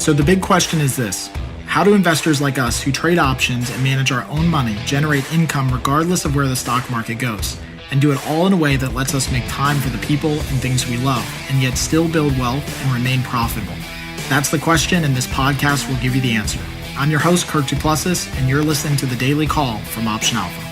So the big question is this: how do investors like us who trade options and manage our own money generate income regardless of where the stock market goes, and do it all in a way that lets us make time for the people and things we love, and yet still build wealth and remain profitable? That's the question, and this podcast will give you the answer. I'm your host, Kirk Duplessis, and you're listening to The Daily Call from Option Alpha.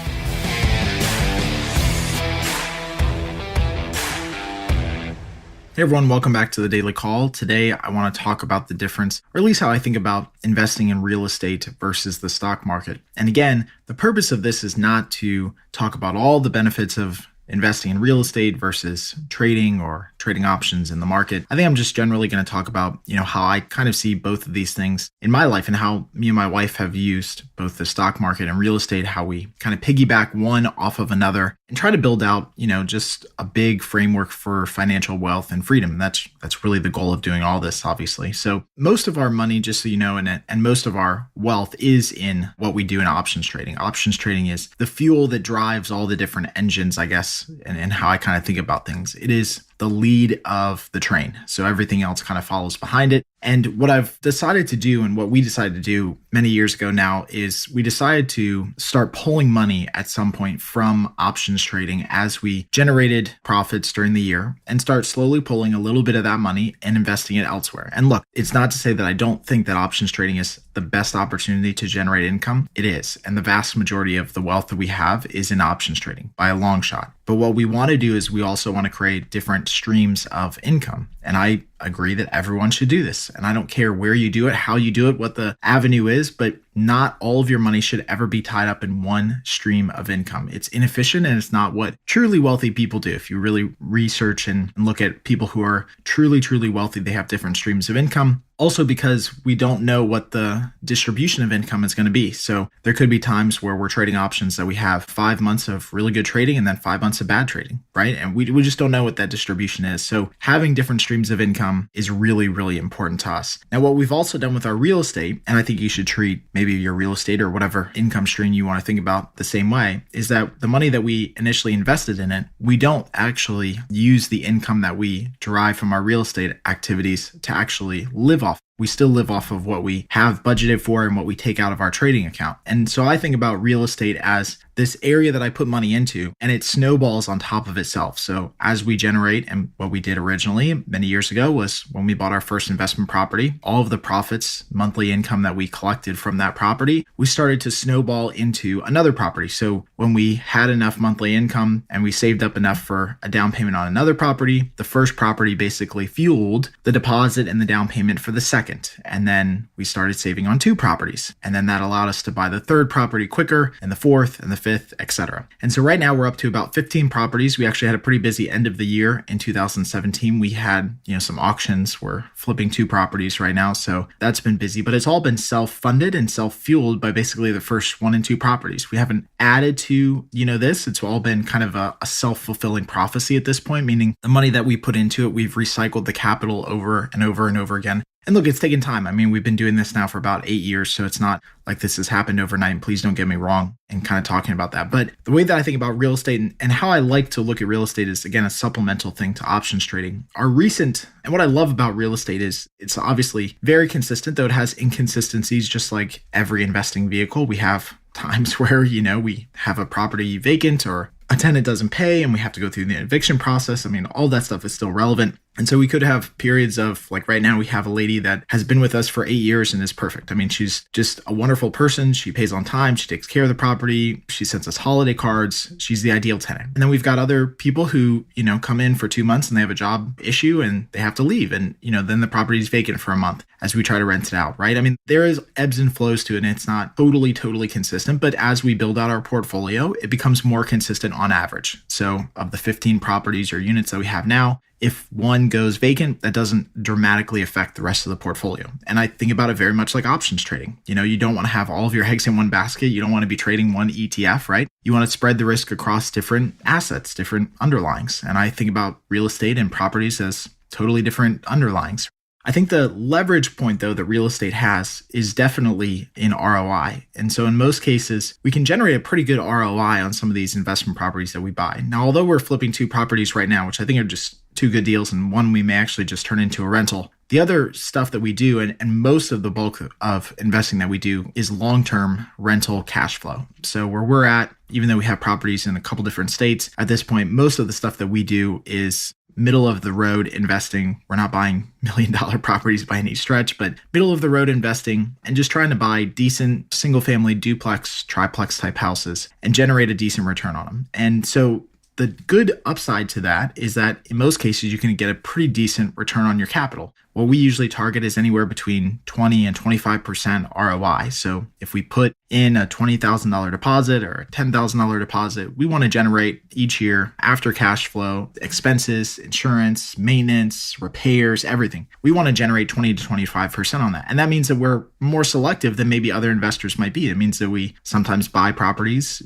Hey everyone, welcome back to The Daily Call. Today, I want to talk about the difference, or at least how I think about investing in real estate versus the stock market. And again, the purpose of this is not to talk about all the benefits of investing in real estate versus trading or trading options in the market. I think I'm just generally going to talk about, how I kind of see both of these things in my life and how me and my wife have used both the stock market and real estate, how we kind of piggyback one off of another and try to build out, just a big framework for financial wealth and freedom. That's really the goal of doing all this, obviously. So most of our money, just so you know, and most of our wealth is in what we do in options trading. Options trading is the fuel that drives all the different engines, I guess, and how I kind of think about things. It is the lead of the train. So everything else kind of follows behind it. And what I've decided to do, and what we decided to do many years ago now, is we decided to start pulling money at some point from options trading as we generated profits during the year, and start slowly pulling a little bit of that money and investing it elsewhere. And look, it's not to say that I don't think that options trading is the best opportunity to generate income. It is. And the vast majority of the wealth that we have is in options trading by a long shot. But what we want to do is we also want to create different streams of income. And I agree that everyone should do this. And I don't care where you do it, how you do it, what the avenue is, but not all of your money should ever be tied up in one stream of income. It's inefficient, and it's not what truly wealthy people do. If you really research and look at people who are truly, truly wealthy, they have different streams of income. Also because we don't know what the distribution of income is going to be. So there could be times where we're trading options that we have 5 months of really good trading and then 5 months of bad trading, right? And we just don't know what that distribution is. So having different streams of income is really, really important to us. Now, what we've also done with our real estate, and I think you should treat maybe your real estate or whatever income stream you want to think about the same way, is that the money that we initially invested in it, we don't actually use the income that we derive from our real estate activities to actually live off. We still live off of what we have budgeted for and what we take out of our trading account. And so I think about real estate as this area that I put money into, and it snowballs on top of itself. So as we generate, and what we did originally many years ago was when we bought our first investment property, all of the profits, monthly income that we collected from that property, we started to snowball into another property. So when we had enough monthly income and we saved up enough for a down payment on another property, the first property basically fueled the deposit and the down payment for the second. And then we started saving on 2 properties. And then that allowed us to buy the third property quicker, and the fourth and the fifth, etc. And so right now we're up to about 15 properties. We actually had a pretty busy end of the year in 2017. We had, some auctions. We're flipping 2 properties right now. So that's been busy, but it's all been self-funded and self-fueled by basically the first 1 and 2 properties. We haven't added to, this. It's all been kind of a self-fulfilling prophecy at this point, meaning the money that we put into it, we've recycled the capital over and over and over again. And look, it's taken time. I mean, we've been doing this now for about 8 years, so it's not like this has happened overnight. Please don't get me wrong in kind of talking about that. But the way that I think about real estate and how I like to look at real estate is, again, a supplemental thing to options trading. And what I love about real estate is it's obviously very consistent, though it has inconsistencies, just like every investing vehicle. We have times where, we have a property vacant or a tenant doesn't pay and we have to go through the eviction process. I mean, all that stuff is still relevant. And so we could have periods of, like right now, we have a lady that has been with us for 8 years and is perfect. I mean, she's just a wonderful person. She pays on time. She takes care of the property. She sends us holiday cards. She's the ideal tenant. And then we've got other people who, come in for 2 months and they have a job issue and they have to leave. And, then the property is vacant for a month as we try to rent it out, right? I mean, there is ebbs and flows to it and it's not totally consistent. But as we build out our portfolio, it becomes more consistent on average. So of the 15 properties or units that we have now, if one goes vacant, that doesn't dramatically affect the rest of the portfolio. And I think about it very much like options trading. You don't want to have all of your eggs in one basket. You don't want to be trading one ETF, right? You want to spread the risk across different assets, different underlyings. And I think about real estate and properties as totally different underlyings. I think the leverage point, though, that real estate has is definitely in ROI. And so in most cases, we can generate a pretty good ROI on some of these investment properties that we buy. Now, although we're flipping 2 properties right now, which I think are just 2 good deals, and one we may actually just turn into a rental, The other stuff that we do, and most of the bulk of investing that we do, is long-term rental cash flow. So where we're at, even though we have properties in a couple different states, at this point, most of the stuff that we do is middle of the road investing. We're not buying $1 million properties by any stretch, but middle of the road investing and just trying to buy decent single family duplex, triplex type houses and generate a decent return on them. And so the good upside to that is that in most cases, you can get a pretty decent return on your capital. What we usually target is anywhere between 20 and 25% ROI. So if we put in a $20,000 deposit or a $10,000 deposit, we want to generate each year after cash flow, expenses, insurance, maintenance, repairs, everything. We want to generate 20 to 25% on that. And that means that we're more selective than maybe other investors might be. It means that we sometimes buy properties,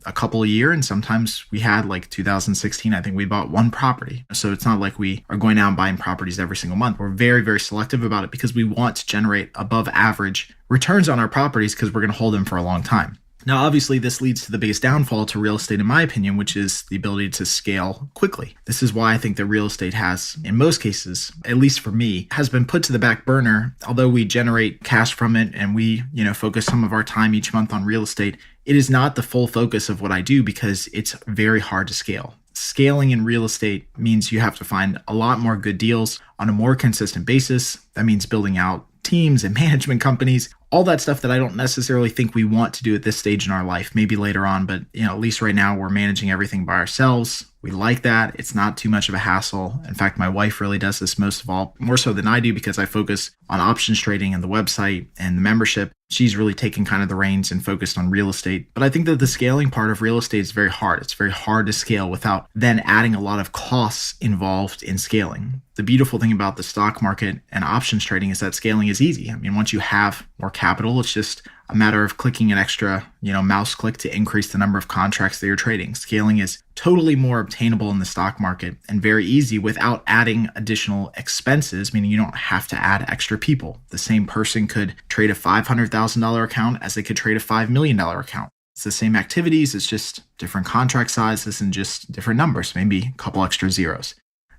a couple a year, and sometimes we had like 2016, I think we bought one property. So it's not like we are going out and buying properties every single month. We're very, very selective about it because we want to generate above average returns on our properties because we're going to hold them for a long time. Now, obviously, this leads to the biggest downfall to real estate, in my opinion, which is the ability to scale quickly. This is why I think that real estate has, in most cases, at least for me, has been put to the back burner. Although we generate cash from it and we, focus some of our time each month on real estate, it is not the full focus of what I do because it's very hard to scale. Scaling in real estate means you have to find a lot more good deals on a more consistent basis. That means building out teams and management companies, all that stuff that I don't necessarily think we want to do at this stage in our life, maybe later on, but at least right now we're managing everything by ourselves. We like that. It's not too much of a hassle. In fact, my wife really does this most of all, more so than I do because I focus on options trading and the website and the membership. She's really taken kind of the reins and focused on real estate. But I think that the scaling part of real estate is very hard. It's very hard to scale without then adding a lot of costs involved in scaling. The beautiful thing about the stock market and options trading is that scaling is easy. I mean, once you have more capital, it's just a matter of clicking an extra, mouse click to increase the number of contracts that you're trading. Scaling is totally more obtainable in the stock market and very easy without adding additional expenses, meaning you don't have to add extra people. The same person could trade a $500,000 account as they could trade a $5 million account. It's the same activities, it's just different contract sizes and just different numbers, maybe a couple extra zeros.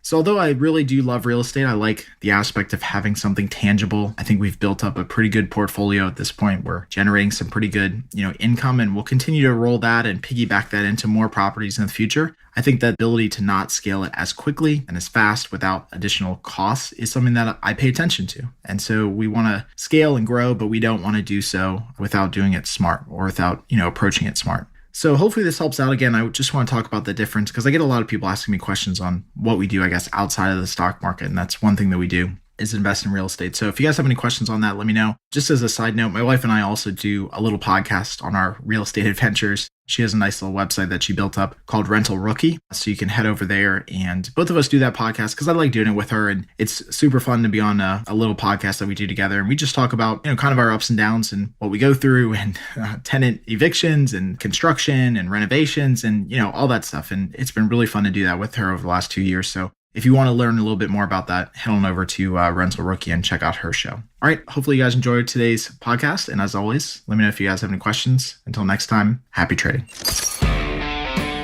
So although I really do love real estate, I like the aspect of having something tangible. I think we've built up a pretty good portfolio at this point. We're generating some pretty good, income, and we'll continue to roll that and piggyback that into more properties in the future. I think that ability to not scale it as quickly and as fast without additional costs is something that I pay attention to. And so we want to scale and grow, but we don't want to do so without doing it smart or without, approaching it smart. So hopefully this helps out. Again, I just want to talk about the difference because I get a lot of people asking me questions on what we do, I guess, outside of the stock market. And that's one thing that we do is invest in real estate. So if you guys have any questions on that, let me know. Just as a side note, my wife and I also do a little podcast on our real estate adventures. She has a nice little website that she built up called Rental Rookie. So you can head over there, and both of us do that podcast because I like doing it with her. And it's super fun to be on a little podcast that we do together. And we just talk about, kind of our ups and downs and what we go through and tenant evictions and construction and renovations and, all that stuff. And it's been really fun to do that with her over the last 2 years. So if you want to learn a little bit more about that, head on over to Rental Rookie and check out her show. All right. Hopefully you guys enjoyed today's podcast. And as always, let me know if you guys have any questions. Until next time, happy trading.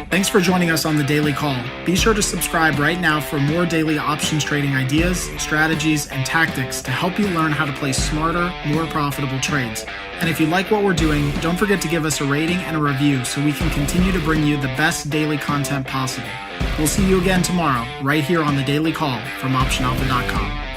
Thanks for joining us on the Daily Call. Be sure to subscribe right now for more daily options trading ideas, strategies, and tactics to help you learn how to place smarter, more profitable trades. And if you like what we're doing, don't forget to give us a rating and a review so we can continue to bring you the best daily content possible. We'll see you again tomorrow, right here on the Daily Call from OptionAlpha.com.